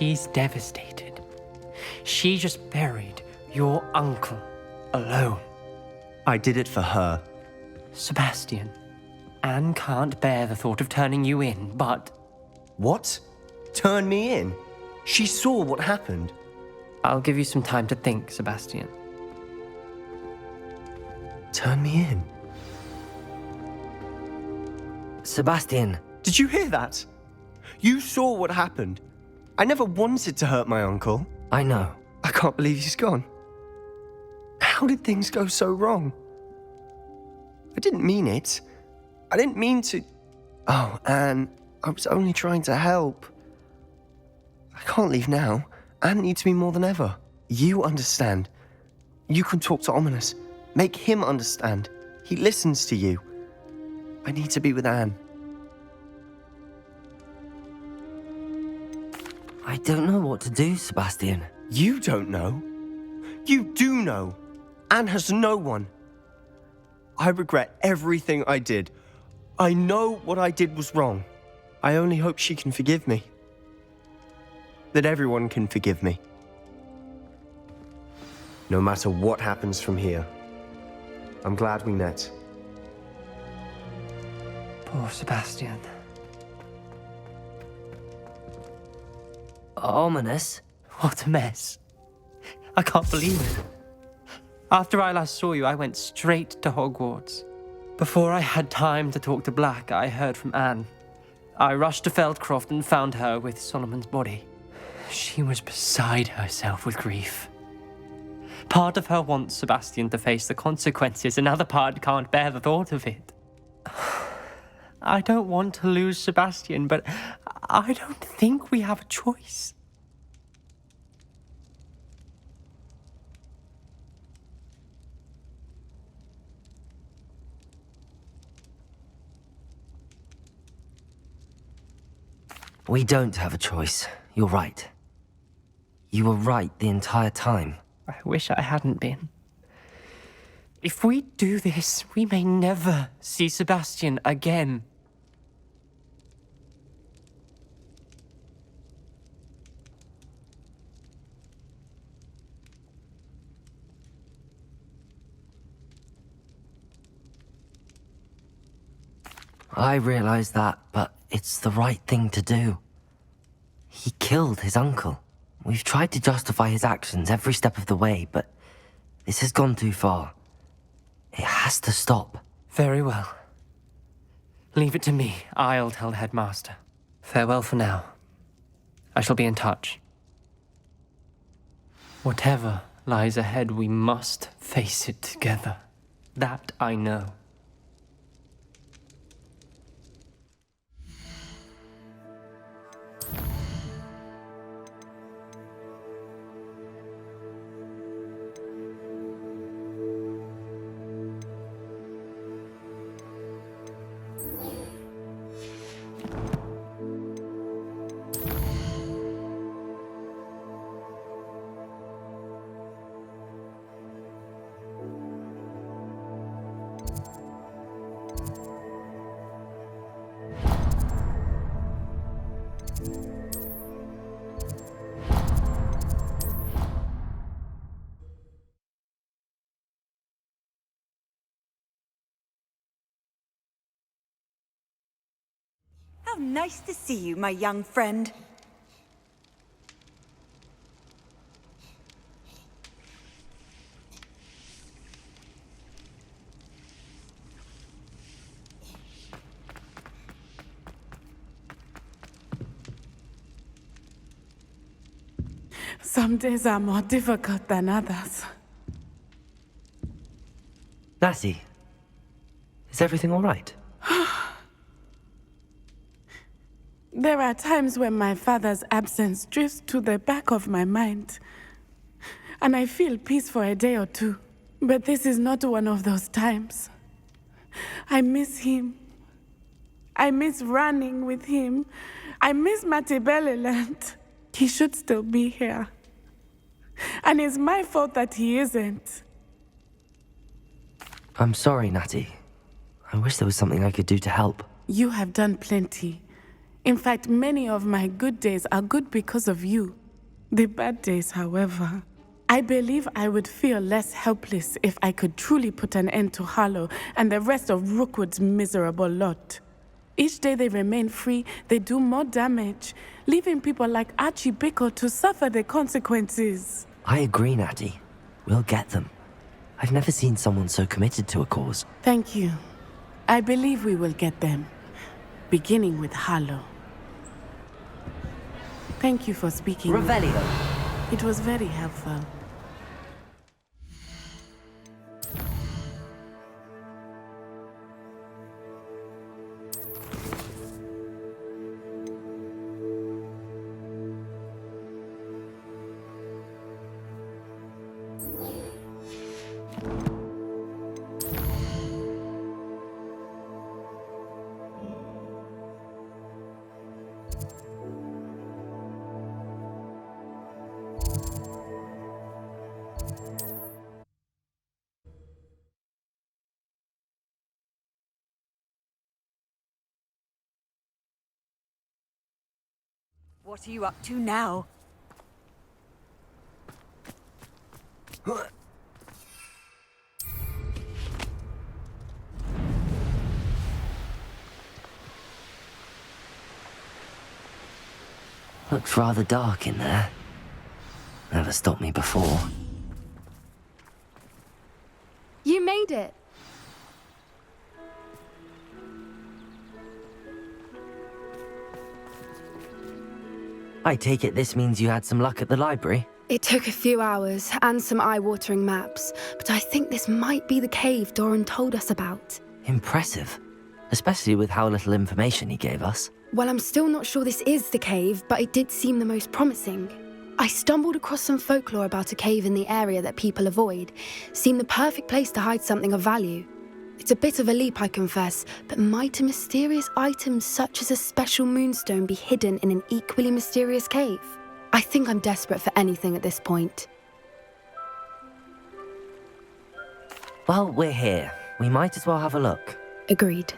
she's devastated. She just buried your uncle alone. I did it for her. Sebastian, Anne can't bear the thought of turning you in, but... What? Turn me in? She saw what happened. I'll give you some time to think, Sebastian. Turn me in? Sebastian. Did you hear that? You saw what happened. I never wanted to hurt my uncle. I know. I can't believe he's gone. How did things go so wrong? I didn't mean it. I didn't mean to... Oh, Anne, I was only trying to help. I can't leave now. Anne needs me more than ever. You understand. You can talk to Ominous. Make him understand. He listens to you. I need to be with Anne. I don't know what to do, Sebastian. You don't know. You do know. Anne has no one. I regret everything I did. I know what I did was wrong. I only hope she can forgive me. That everyone can forgive me. No matter what happens from here, I'm glad we met. Poor Sebastian. Ominous? What a mess. I can't believe it. After I last saw you, I went straight to Hogwarts. Before I had time to talk to Black, I heard from Anne. I rushed to Feldcroft and found her with Solomon's body. She was beside herself with grief. Part of her wants Sebastian to face the consequences, another part can't bear the thought of it. I don't want to lose Sebastian, but I don't think we have a choice. We don't have a choice. You're right. You were right the entire time. I wish I hadn't been. If we do this, we may never see Sebastian again. I realize that, but it's the right thing to do. He killed his uncle. We've tried to justify his actions every step of the way, but this has gone too far. It has to stop. Very well. Leave it to me. I'll tell the headmaster. Farewell for now. I shall be in touch. Whatever lies ahead, we must face it together. That I know. How nice to see you, my young friend. Some days are more difficult than others. Lassie, is everything all right? There are times when my father's absence drifts to the back of my mind, and I feel peace for a day or two. But this is not one of those times. I miss him. I miss running with him. I miss Mattibeleland. He should still be here. And it's my fault that he isn't. I'm sorry, Natty. I wish there was something I could do to help. You have done plenty. In fact, many of my good days are good because of you. The bad days, however, I believe I would feel less helpless if I could truly put an end to Harlow and the rest of Rookwood's miserable lot. Each day they remain free, they do more damage, leaving people like Archie Bickle to suffer the consequences. I agree, Natty. We'll get them. I've never seen someone so committed to a cause. Thank you. I believe we will get them, beginning with Harlow. Thank you for speaking. Revelio. It was very helpful. What are you up to now? Looks rather dark in there. Never stopped me before. You made it. I take it this means you had some luck at the library? It took a few hours and some eye-watering maps, but I think this might be the cave Doran told us about. Impressive. Especially with how little information he gave us. Well, I'm still not sure this is the cave, but it did seem the most promising. I stumbled across some folklore about a cave in the area that people avoid. Seemed the perfect place to hide something of value. It's a bit of a leap, I confess, but might a mysterious item such as a special moonstone be hidden in an equally mysterious cave? I think I'm desperate for anything at this point. Well, we're here. We might as well have a look. Agreed.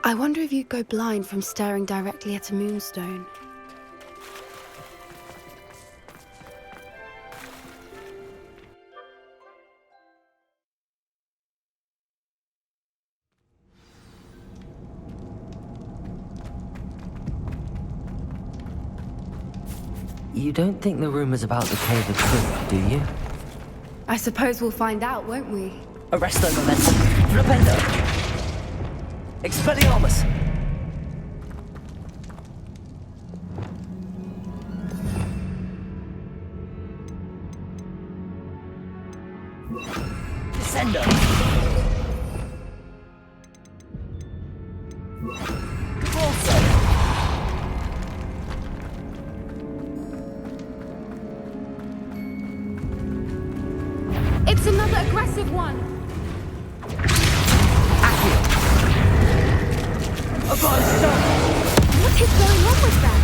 I wonder if you'd go blind from staring directly at a moonstone. You don't think the rumors about the cave are true, do you? I suppose we'll find out, won't we? Arresto momentum. Flipendo. Expelliarmus. Descendo. Cavalso. It's another aggressive one! Accio. What is going on with that?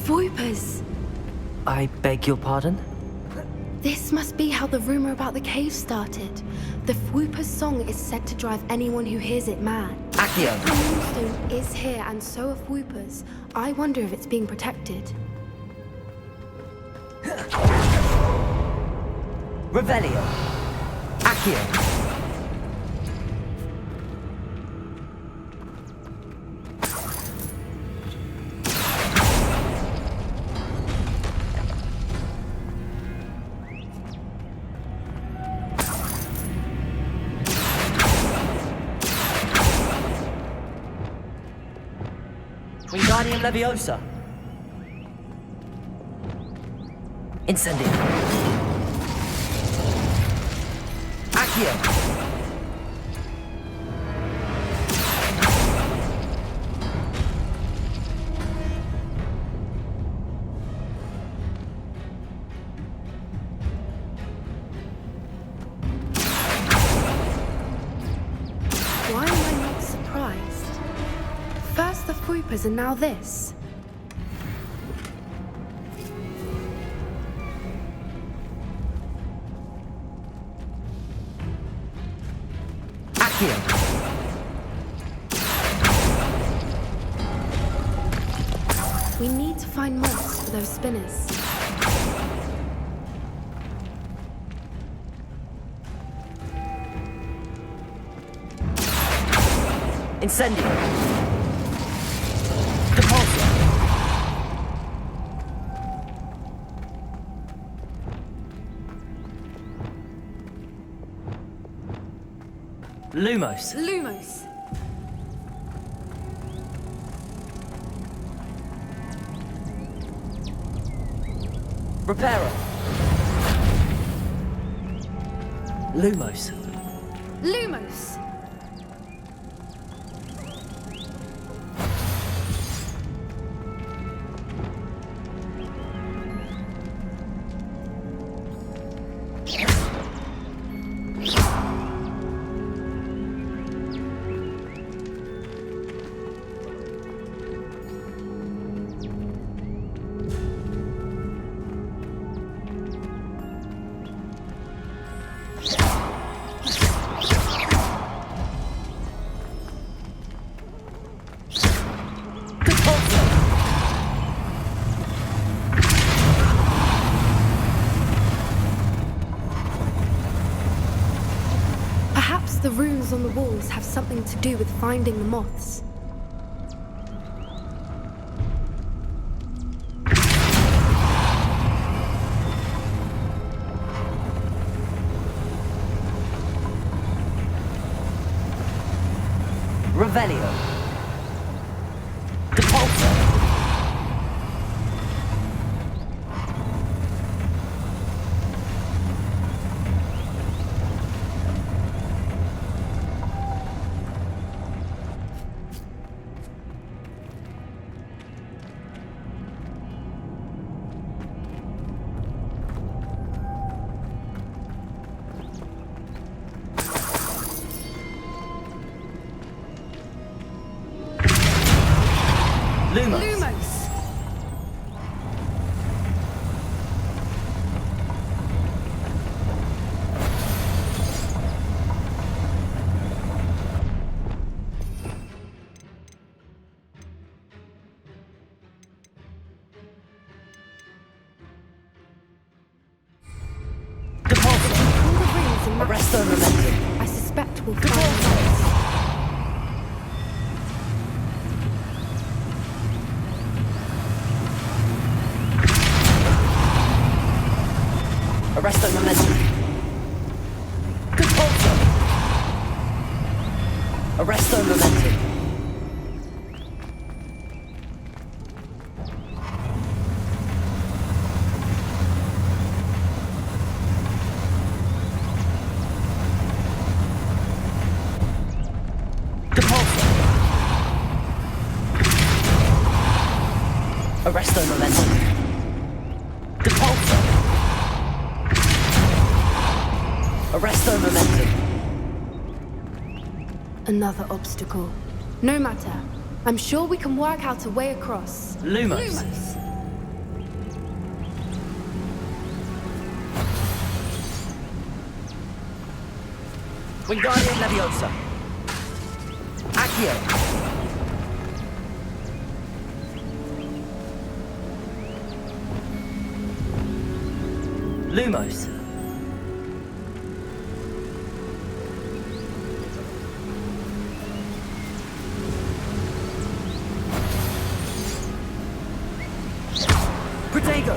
Voipers! I beg your pardon? This must be how the rumor about the cave started. The Whooper's song is said to drive anyone who hears it mad. Accio. The moonstone is here and so are Whoopers. I wonder if it's being protected. Revelio. Accio. Wingardium Leviosa. Incendio. Accio. papers and now this. Accio! We need to find moths for those spinners. Incendio! Depulso! Lumos! Lumos. Reparo! Lumos! Lumos. Perhaps the runes on the walls have something to do with finding the moths. Revelio! Depulso! Lumos! Lumos. Depulso! All the rings and Arresto maps Momentum! I suspect we'll find the moths. Arresto Momentum! Depulso! Arresto Momentum! Depulso! Arresto Momentum! Depulso! Arresto Momentum! Another obstacle. No matter. I'm sure we can work out a way across. Lumos! Lumos. Wingardium Leviosa! Accio! Lumos! Protego!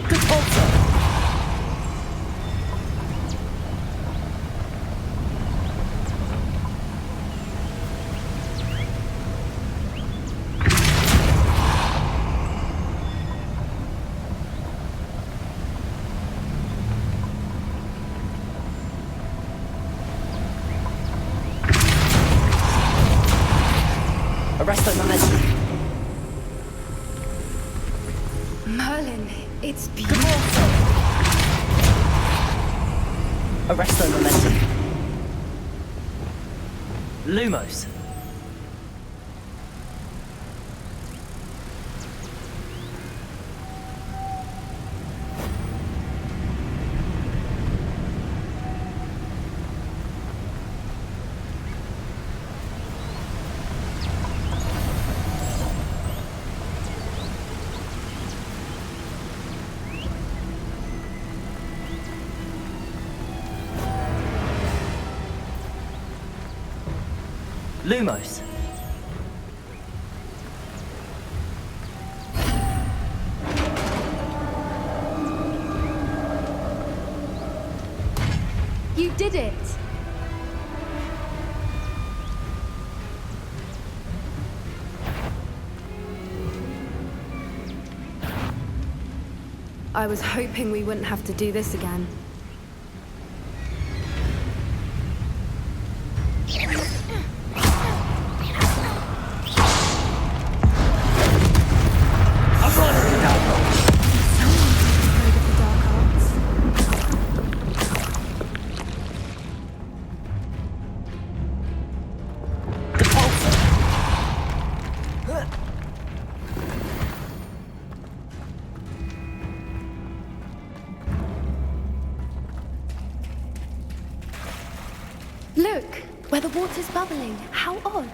Depulso! Arresto Momentum! Merlin, it's beautiful. Depulso! Arresto Momentum! Lumos! Lumos. You did it! I was hoping we wouldn't have to do this again. Look, where the water's bubbling. How odd.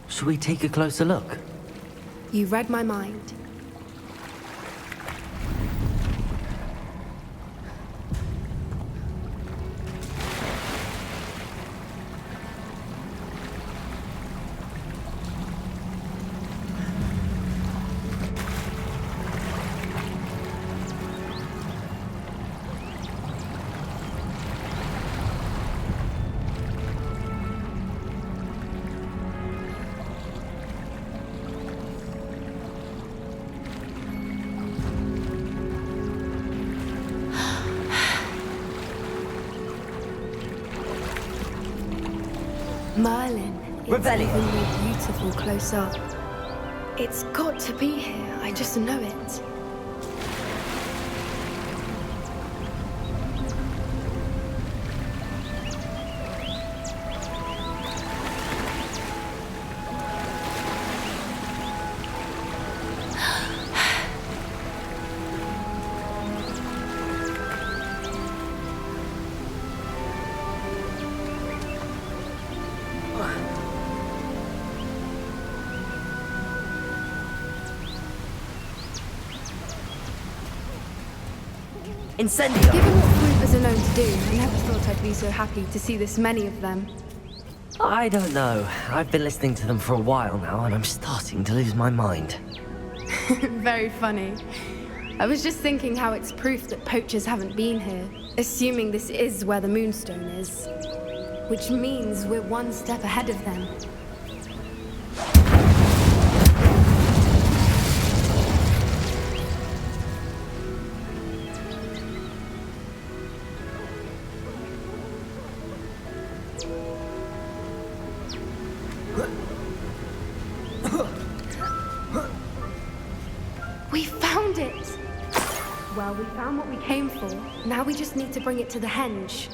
Should we take a closer look? You read my mind. Merlin, it's Rebellion. even more beautiful close up. It's got to be here, I just know it. Incendio! Given what Groupers are known to do, I never thought I'd be so happy to see this many of them. I don't know. I've been listening to them for a while now, and I'm starting to lose my mind. Very funny. I was just thinking how it's proof that poachers haven't been here, assuming this is where the Moonstone is. Which means we're one step ahead of them. We found it! Well, we found what we came for. Now we just need to bring it to the henge.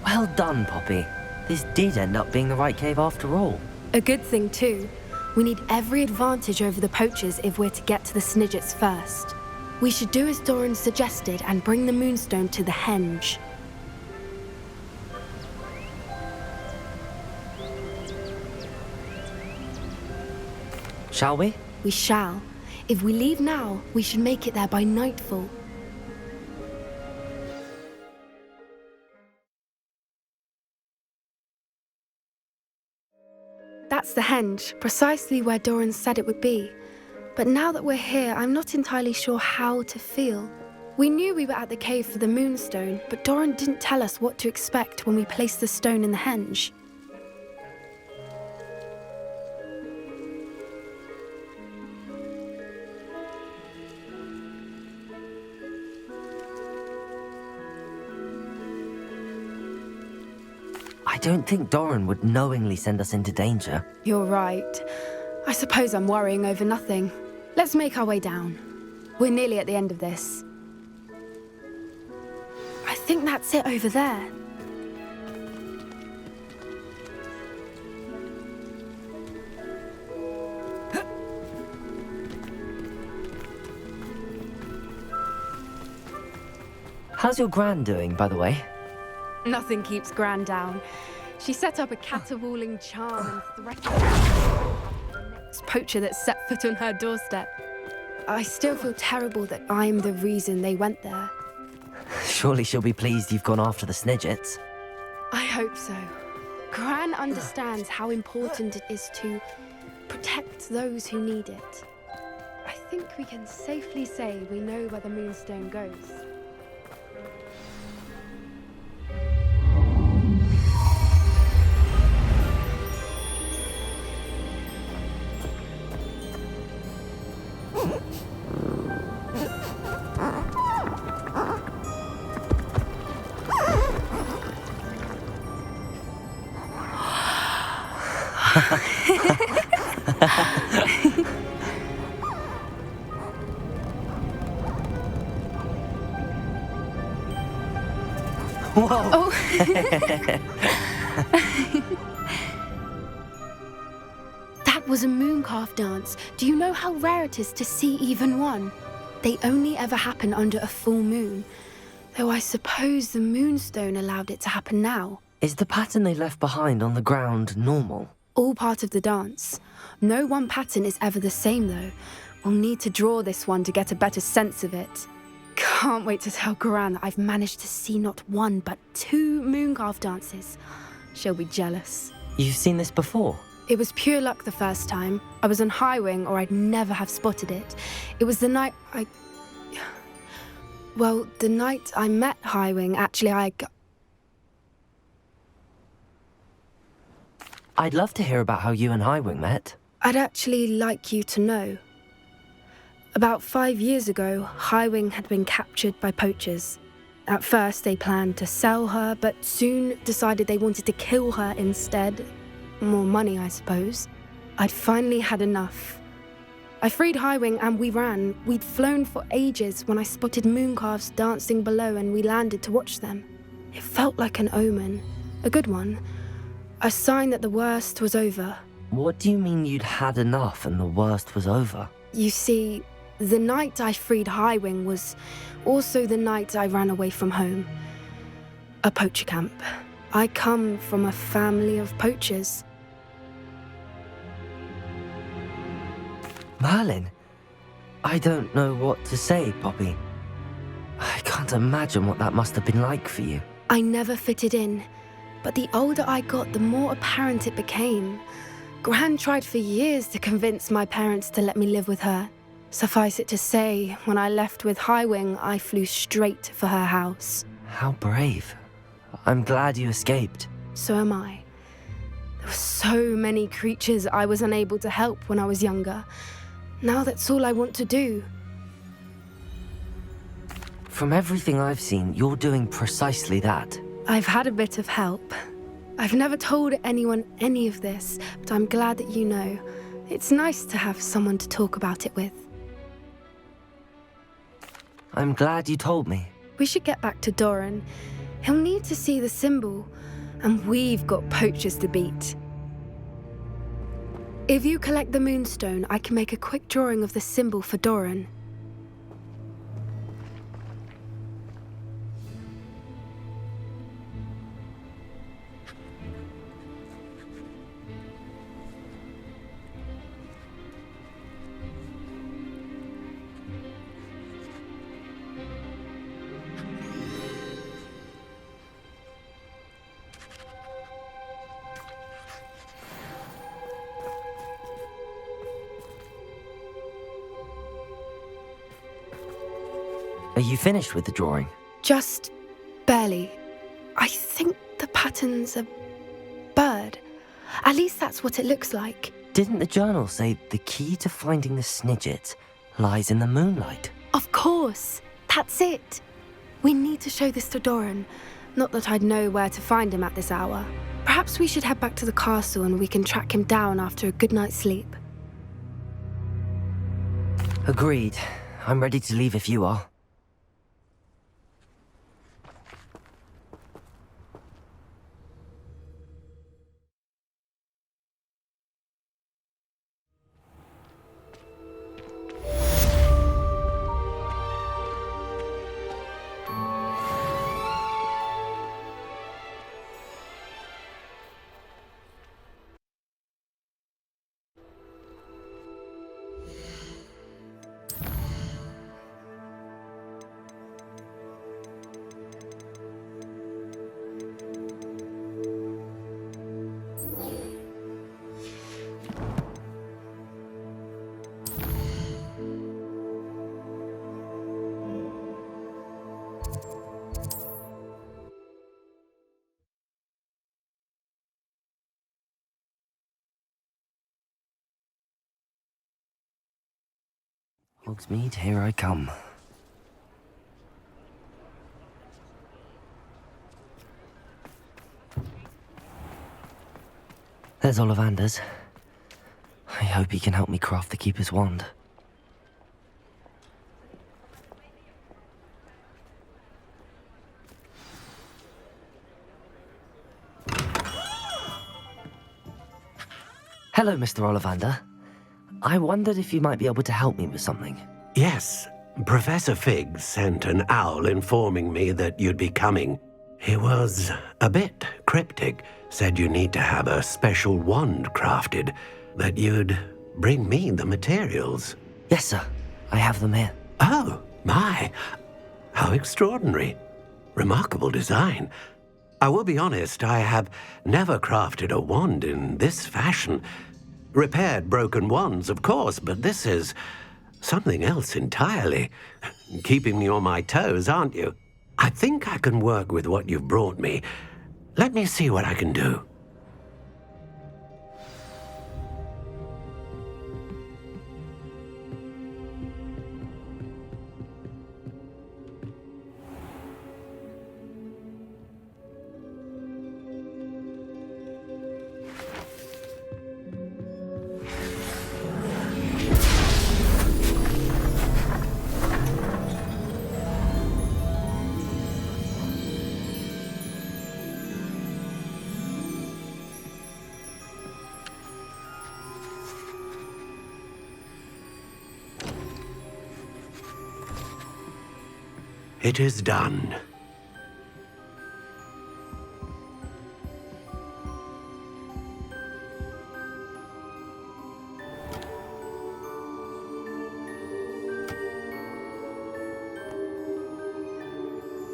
Well done, Poppy. This did end up being the right cave after all. A good thing, too. We need every advantage over the poachers if we're to get to the Snidgets first. We should do as Doran suggested and bring the Moonstone to the henge. Shall we? We shall. If we leave now, we should make it there by nightfall. That's the henge, precisely where Doran said it would be. But now that we're here, I'm not entirely sure how to feel. We knew we were at the cave for the Moonstone, but Doran didn't tell us what to expect when we placed the stone in the henge. I don't think Doran would knowingly send us into danger. You're right. I suppose I'm worrying over nothing. Let's make our way down. We're nearly at the end of this. I think that's it over there. How's your gran doing, by the way? Nothing keeps Gran down. She set up a caterwauling charm and threatened the next poacher that set foot on her doorstep. I still feel terrible that I'm the reason they went there. Surely she'll be pleased you've gone after the Snidgets. I hope so. Gran understands how important it is to protect those who need it. I think we can safely say we know where the moonstone goes. Whoa! That was a mooncalf dance. Do you know how rare it is to see even one? They only ever happen under a full moon. Though I suppose the moonstone allowed it to happen now. Is the pattern they left behind on the ground normal? All part of the dance. No one pattern is ever the same though. We'll need to draw this one to get a better sense of it. Can't wait to tell Gran that I've managed to see not one but 2 mooncalf dances. She'll be jealous. You've seen this before? It was pure luck the first time. I was on Highwing or I'd never have spotted it. It was the night Well, the night I met Highwing, actually I'd love to hear about how you and Highwing met. I'd actually like you to know. About 5 years ago, Highwing had been captured by poachers. At first, they planned to sell her, but soon decided they wanted to kill her instead. More money, I suppose. I'd finally had enough. I freed Highwing and we ran. We'd flown for ages when I spotted mooncalves dancing below and we landed to watch them. It felt like an omen. A good one. A sign that the worst was over. What do you mean you'd had enough and the worst was over? You see, the night I freed Highwing was also the night I ran away from home. A poacher camp. I come from a family of poachers. Merlin? I don't know what to say, Poppy. I can't imagine what that must have been like for you. I never fitted in, but the older I got, the more apparent it became. Gran tried for years to convince my parents to let me live with her. Suffice it to say, when I left with Highwing, I flew straight for her house. How brave. I'm glad you escaped. So am I. There were so many creatures I was unable to help when I was younger. Now that's all I want to do. From everything I've seen, you're doing precisely that. I've had a bit of help. I've never told anyone any of this, but I'm glad that you know. It's nice to have someone to talk about it with. I'm glad you told me. We should get back to Doran. He'll need to see the symbol, and we've got poachers to beat. If you collect the moonstone, I can make a quick drawing of the symbol for Doran. Are you finished with the drawing? Just barely. I think the pattern's a bird. At least that's what it looks like. Didn't the journal say the key to finding the Snidget lies in the moonlight? Of course. That's it. We need to show this to Doran. Not that I'd know where to find him at this hour. Perhaps we should head back to the castle and we can track him down after a good night's sleep. Agreed. I'm ready to leave if you are. Hogsmeade, here I come. There's Ollivander's. I hope he can help me craft the Keeper's Wand. Hello, Mr. Ollivander. I wondered if you might be able to help me with something. Yes, Professor Fig sent an owl informing me that you'd be coming. He was a bit cryptic, said you need to have a special wand crafted, that you'd bring me the materials. Yes, sir. I have them here. Oh, my. How extraordinary. Remarkable design. I will be honest, I have never crafted a wand in this fashion. Repaired broken wands, of course, but this is something else entirely. Keeping me on my toes, aren't you? I think I can work with what you've brought me. Let me see what I can do. It is done.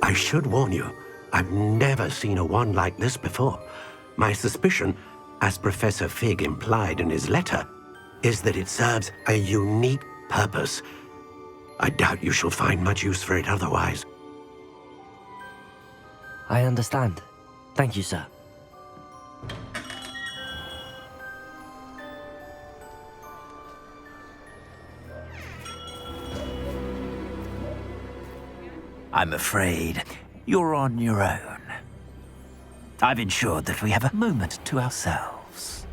I should warn you, I've never seen a wand like this before. My suspicion, as Professor Fig implied in his letter, is that it serves a unique purpose. I doubt you shall find much use for it otherwise. I understand. Thank you, sir. I'm afraid you're on your own. I've ensured that we have a moment to ourselves.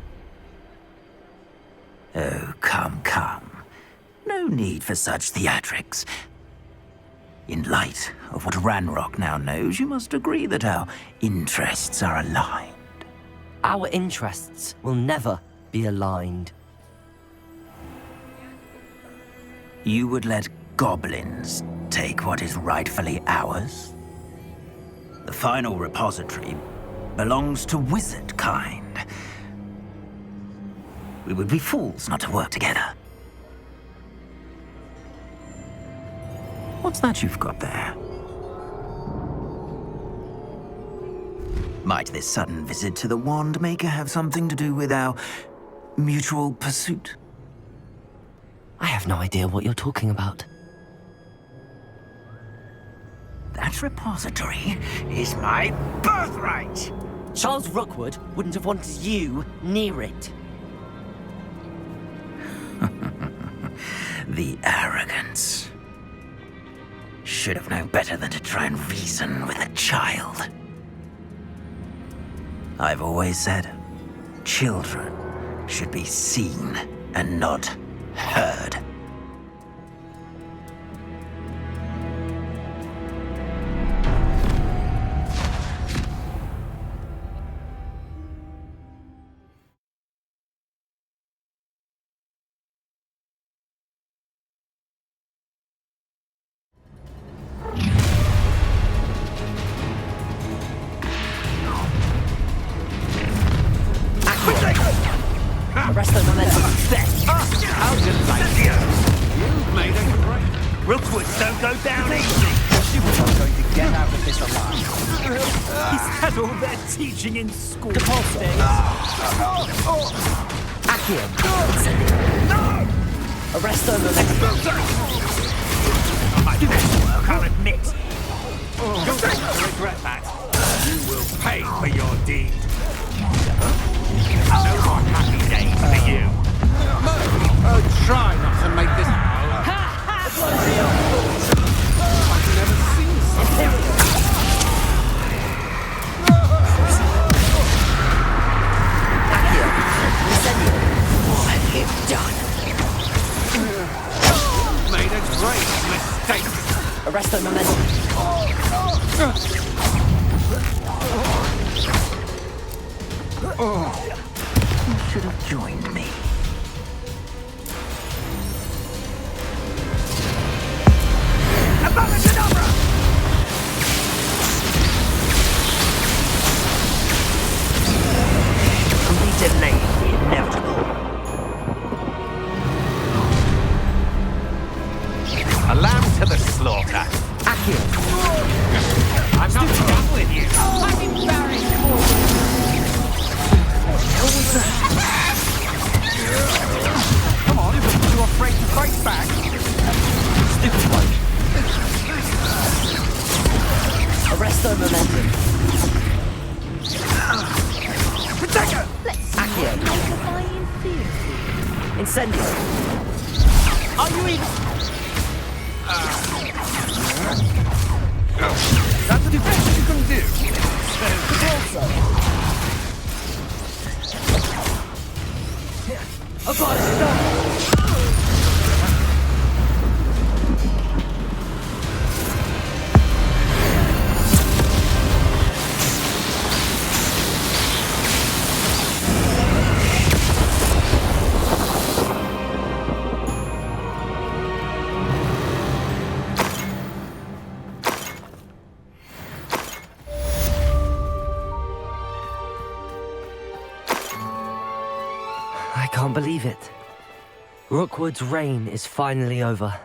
Oh, come, come. No need for such theatrics. In light of what Ranrock now knows, you must agree that our interests are aligned. Our interests will never be aligned. You would let goblins take what is rightfully ours? The final repository belongs to wizard kind. We would be fools not to work together. What's that you've got there? Might this sudden visit to the Wand Maker have something to do with our mutual pursuit? I have no idea what you're talking about. That repository is my birthright! Charles Rookwood wouldn't have wanted you near it. The arrogance. Should have known better than to try and reason with a child. I've always said, children should be seen and not heard. Rookwoods don't go down easy! You were not going to get out of this alive. Is that all they're teaching in school? Accio! Arrest them and I do this work, I'll admit. You're going to regret that. You will pay for your deed. No more happy days for you. Try not to make this... Great mistake. Arrest the momentum. You should have joined me. Abracadabra! We delayed the inevitable. A lamb to the slaughter. Accio. I'm not done with you. I'm embarrassed for you. Come on, you're too afraid to fight back. Stupid one. Arrest the momentum. Protect her! Accio. Incendio. Are you even... That's the best you can do. I've got it. Stop. I can't believe it. Rookwood's reign is finally over.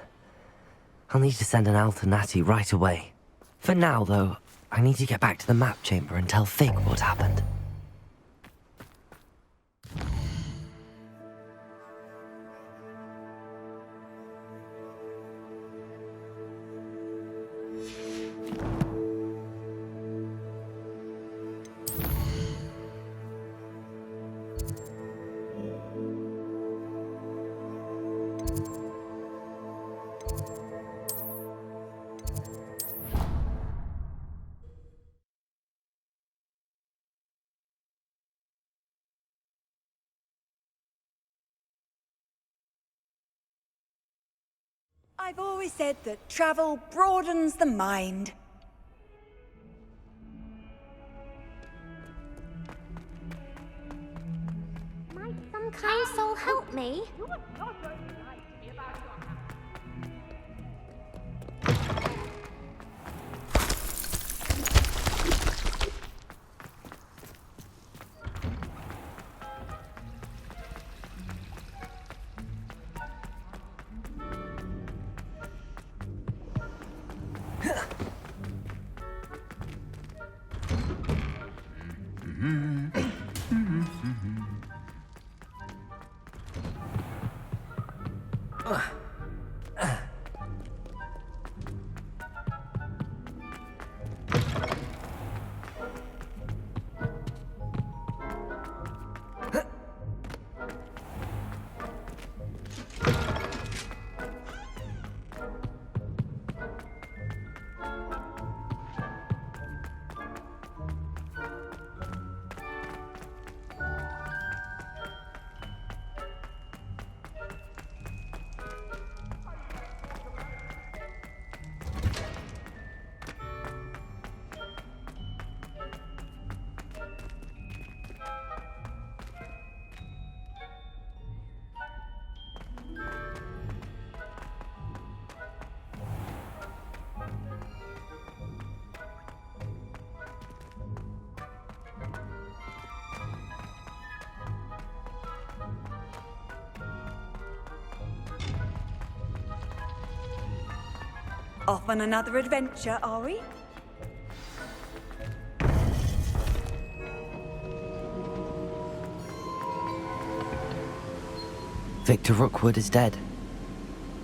I'll need to send an owl to Natty right away. For now, though, I need to get back to the map chamber and tell Fig what happened. I've always said that travel broadens the mind. Might some kind soul help me? Off on another adventure, are we? Victor Rookwood is dead.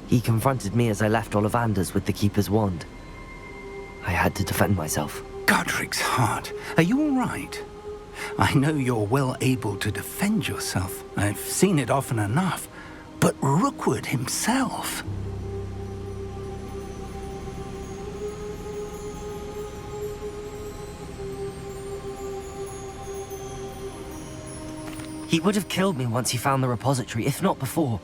He confronted me as I left Ollivander's with the Keeper's wand. I had to defend myself. Godric's heart, are you all right? I know you're well able to defend yourself. I've seen it often enough. But Rookwood himself... He would have killed me once he found the repository, if not before.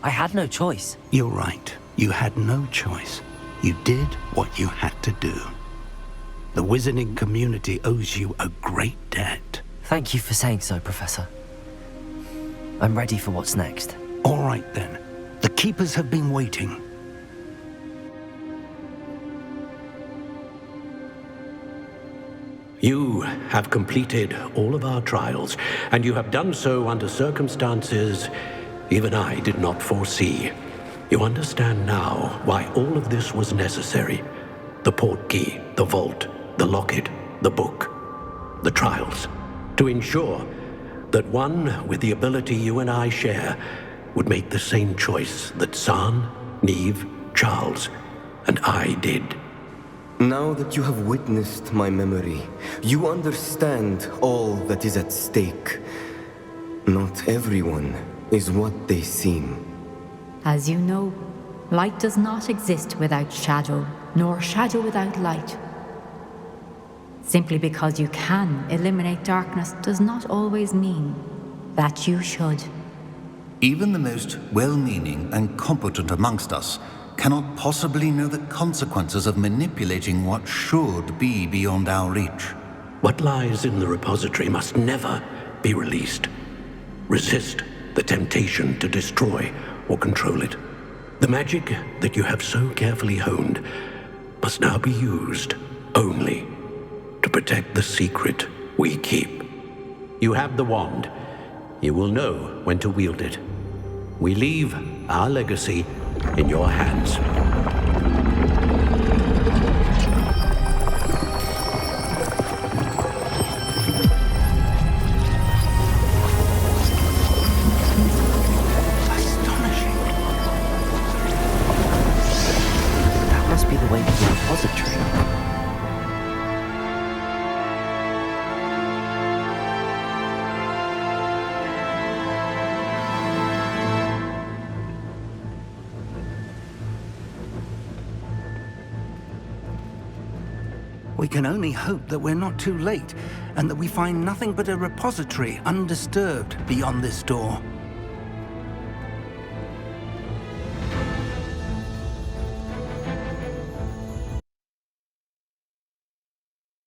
I had no choice. You're right. You had no choice. You did what you had to do. The wizarding community owes you a great debt. Thank you for saying so, Professor. I'm ready for what's next. All right, then. The Keepers have been waiting. You have completed all of our trials, and you have done so under circumstances even I did not foresee. You understand now why all of this was necessary. The portkey, the vault, the locket, the book, the trials. To ensure that one with the ability you and I share would make the same choice that San, Neve, Charles, and I did. Now that you have witnessed my memory, you understand all that is at stake. Not everyone is what they seem. As you know, light does not exist without shadow, nor shadow without light. Simply because you can eliminate darkness does not always mean that you should. Even the most well-meaning and competent amongst us cannot possibly know the consequences of manipulating what should be beyond our reach. What lies in the repository must never be released. Resist the temptation to destroy or control it. The magic that you have so carefully honed must now be used only to protect the secret we keep. You have the wand. You will know when to wield it. We leave our legacy in your hands. Astonishing. That must be the way to the repository. We can only hope that we're not too late, and that we find nothing but a repository undisturbed beyond this door.